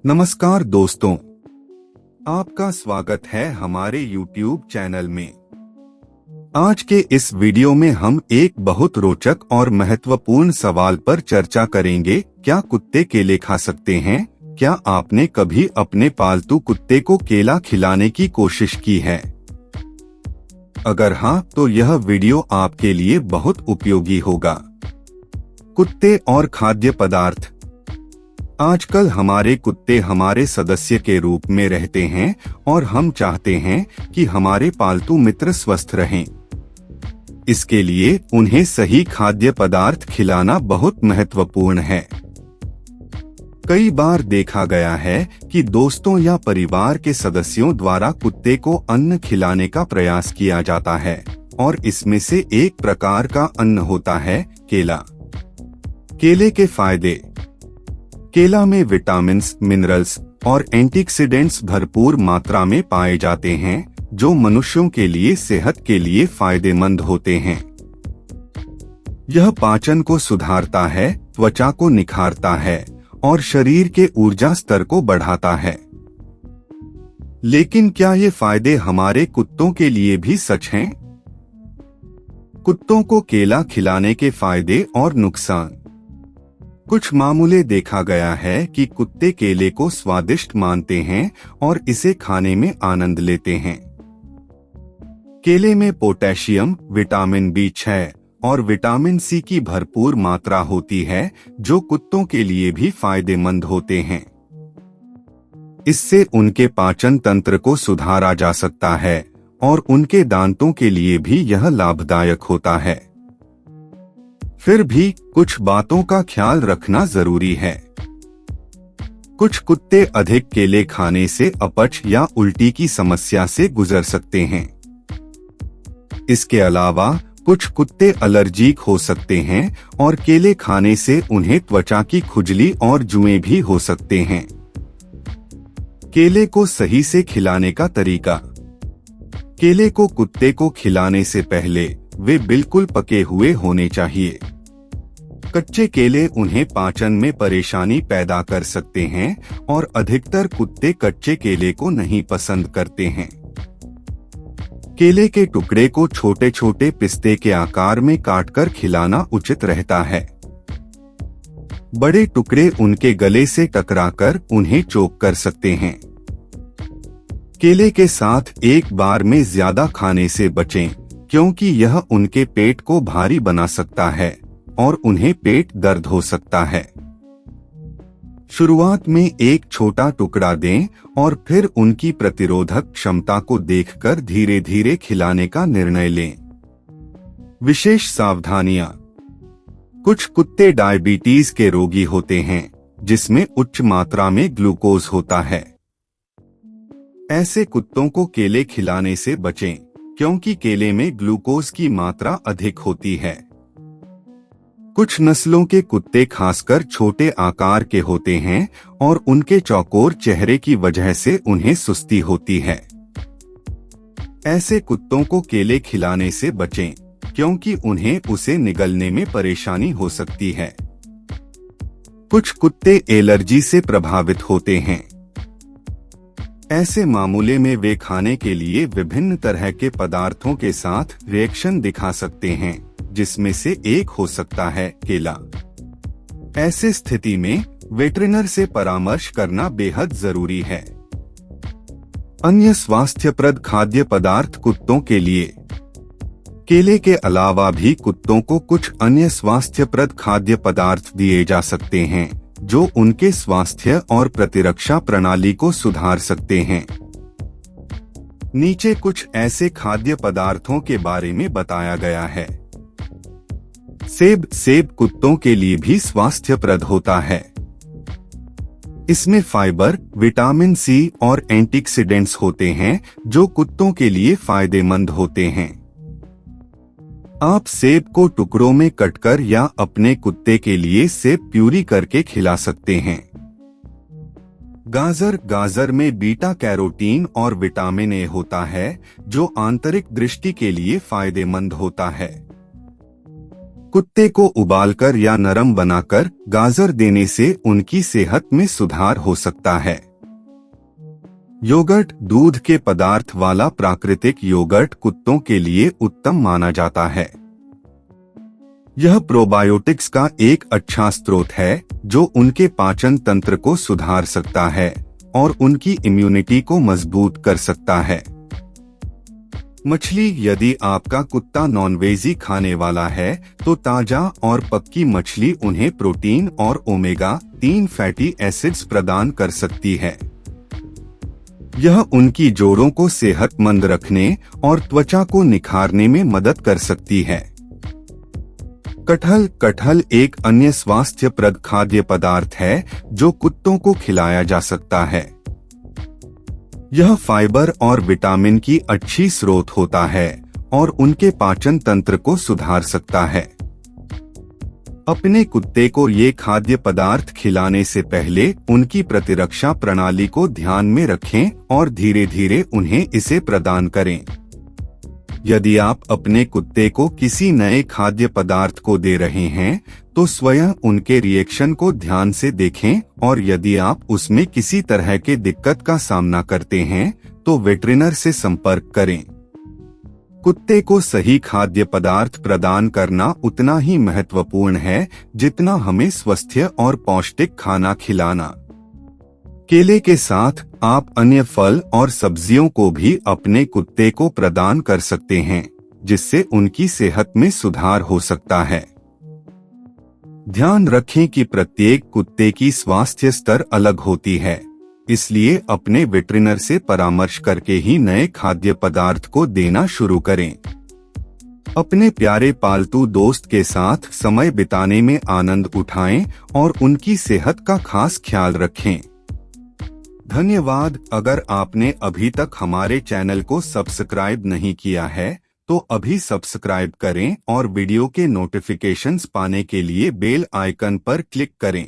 नमस्कार दोस्तों, आपका स्वागत है हमारे YouTube चैनल में। आज के इस वीडियो में हम एक बहुत रोचक और महत्वपूर्ण सवाल पर चर्चा करेंगे। क्या कुत्ते केले खा सकते हैं? क्या आपने कभी अपने पालतू कुत्ते को केला खिलाने की कोशिश की है? अगर हाँ, तो यह वीडियो आपके लिए बहुत उपयोगी होगा। कुत्ते और खाद्य पदार्थ। आजकल हमारे कुत्ते हमारे सदस्य के रूप में रहते हैं और हम चाहते हैं कि हमारे पालतू मित्र स्वस्थ रहें। इसके लिए उन्हें सही खाद्य पदार्थ खिलाना बहुत महत्वपूर्ण है। कई बार देखा गया है कि दोस्तों या परिवार के सदस्यों द्वारा कुत्ते को अन्न खिलाने का प्रयास किया जाता है और इसमें से एक प्रकार का अन्न होता है केला। केले के फायदे। केला में विटामिन्स, मिनरल्स और एंटीऑक्सीडेंट्स भरपूर मात्रा में पाए जाते हैं, जो मनुष्यों के लिए सेहत के लिए फायदेमंद होते हैं। यह पाचन को सुधारता है, त्वचा को निखारता है और शरीर के ऊर्जा स्तर को बढ़ाता है। लेकिन क्या ये फायदे हमारे कुत्तों के लिए भी सच हैं? कुत्तों को केला खिलाने के फायदे और नुकसान। कुछ मामले देखा गया है कि कुत्ते केले को स्वादिष्ट मानते हैं और इसे खाने में आनंद लेते हैं। केले में पोटेशियम, विटामिन B6 और विटामिन C की भरपूर मात्रा होती है, जो कुत्तों के लिए भी फायदेमंद होते हैं। इससे उनके पाचन तंत्र को सुधारा जा सकता है और उनके दांतों के लिए भी यह लाभदायक होता है। फिर भी कुछ बातों का ख्याल रखना जरूरी है। कुछ कुत्ते अधिक केले खाने से अपच या उल्टी की समस्या से गुजर सकते हैं। इसके अलावा कुछ कुत्ते एलर्जिक हो सकते हैं और केले खाने से उन्हें त्वचा की खुजली और जुएं भी हो सकते हैं। केले को सही से खिलाने का तरीका। केले को कुत्ते को खिलाने से पहले वे बिल्कुल पके हुए होने चाहिए। कच्चे केले उन्हें पाचन में परेशानी पैदा कर सकते हैं और अधिकतर कुत्ते कच्चे केले को नहीं पसंद करते हैं। केले के टुकड़े को छोटे छोटे पिस्ते के आकार में काटकर खिलाना उचित रहता है। बड़े टुकड़े उनके गले से टकराकर उन्हें चोक कर सकते हैं। केले के साथ एक बार में ज्यादा खाने से बचें, क्योंकि यह उनके पेट को भारी बना सकता है और उन्हें पेट दर्द हो सकता है। शुरुआत में एक छोटा टुकड़ा दें और फिर उनकी प्रतिरोधक क्षमता को देखकर धीरे धीरे खिलाने का निर्णय लें। विशेष सावधानियां। कुछ कुत्ते डायबिटीज के रोगी होते हैं, जिसमें उच्च मात्रा में ग्लूकोज होता है। ऐसे कुत्तों को केले खिलाने से बचें, क्योंकि केले में ग्लूकोज की मात्रा अधिक होती है। कुछ नस्लों के कुत्ते खासकर छोटे आकार के होते हैं और उनके चौकोर चेहरे की वजह से उन्हें सुस्ती होती है। ऐसे कुत्तों को केले खिलाने से बचें, क्योंकि उन्हें उसे निगलने में परेशानी हो सकती है। कुछ कुत्ते एलर्जी से प्रभावित होते हैं। ऐसे मामले में वे खाने के लिए विभिन्न तरह के पदार्थों के साथ रिएक्शन दिखा सकते हैं, जिसमें से एक हो सकता है केला। ऐसे स्थिति में वेटरिनर से परामर्श करना बेहद जरूरी है। अन्य स्वास्थ्यप्रद खाद्य पदार्थ कुत्तों के लिए। केले के अलावा भी कुत्तों को कुछ अन्य स्वास्थ्यप्रद खाद्य पदार्थ दिए जा सकते हैं, जो उनके स्वास्थ्य और प्रतिरक्षा प्रणाली को सुधार सकते हैं। नीचे कुछ ऐसे खाद्य पदार्थों के बारे में बताया गया है। सेब कुत्तों के लिए भी स्वास्थ्यप्रद होता है। इसमें फाइबर, विटामिन C और एंटीऑक्सीडेंट्स होते हैं, जो कुत्तों के लिए फायदेमंद होते हैं। आप सेब को टुकड़ों में कटकर या अपने कुत्ते के लिए सेब प्यूरी करके खिला सकते हैं। गाजर में बीटा कैरोटीन और विटामिन ए होता है, जो आंतरिक दृष्टि के लिए फायदेमंद होता है। कुत्ते को उबालकर या नरम बनाकर गाजर देने से उनकी सेहत में सुधार हो सकता है। योगर्ट दूध के पदार्थ वाला प्राकृतिक योगर्ट कुत्तों के लिए उत्तम माना जाता है। यह प्रोबायोटिक्स का एक अच्छा स्रोत है जो उनके पाचन तंत्र को सुधार सकता है और उनकी इम्यूनिटी को मजबूत कर सकता है। मछली, यदि आपका कुत्ता नॉनवेजी खाने वाला है तो ताजा और पक्की मछली उन्हें प्रोटीन और ओमेगा-3 फैटी एसिड्स प्रदान कर सकती है। यह उनकी जोड़ों को सेहतमंद रखने और त्वचा को निखारने में मदद कर सकती है। कटहल एक अन्य स्वास्थ्यप्रद खाद्य पदार्थ है जो कुत्तों को खिलाया जा सकता है। यह फाइबर और विटामिन की अच्छी स्रोत होता है और उनके पाचन तंत्र को सुधार सकता है। अपने कुत्ते को ये खाद्य पदार्थ खिलाने से पहले उनकी प्रतिरक्षा प्रणाली को ध्यान में रखें और धीरे धीरे उन्हें इसे प्रदान करें। यदि आप अपने कुत्ते को किसी नए खाद्य पदार्थ को दे रहे हैं तो स्वयं उनके रिएक्शन को ध्यान से देखें और यदि आप उसमें किसी तरह के दिक्कत का सामना करते हैं तो वेटरिनर से संपर्क करें। कुत्ते को सही खाद्य पदार्थ प्रदान करना उतना ही महत्वपूर्ण है जितना हमें स्वस्थ और पौष्टिक खाना खिलाना। केले के साथ आप अन्य फल और सब्जियों को भी अपने कुत्ते को प्रदान कर सकते हैं, जिससे उनकी सेहत में सुधार हो सकता है। ध्यान रखें कि प्रत्येक कुत्ते की स्वास्थ्य स्तर अलग होती है, इसलिए अपने वेटरिनर से परामर्श करके ही नए खाद्य पदार्थ को देना शुरू करें। अपने प्यारे पालतू दोस्त के साथ समय बिताने में आनंद उठाएं और उनकी सेहत का खास ख्याल रखें। धन्यवाद। अगर आपने अभी तक हमारे चैनल को सब्सक्राइब नहीं किया है तो अभी सब्सक्राइब करें और वीडियो के नोटिफिकेशंस पाने के लिए बेल आइकन पर क्लिक करें।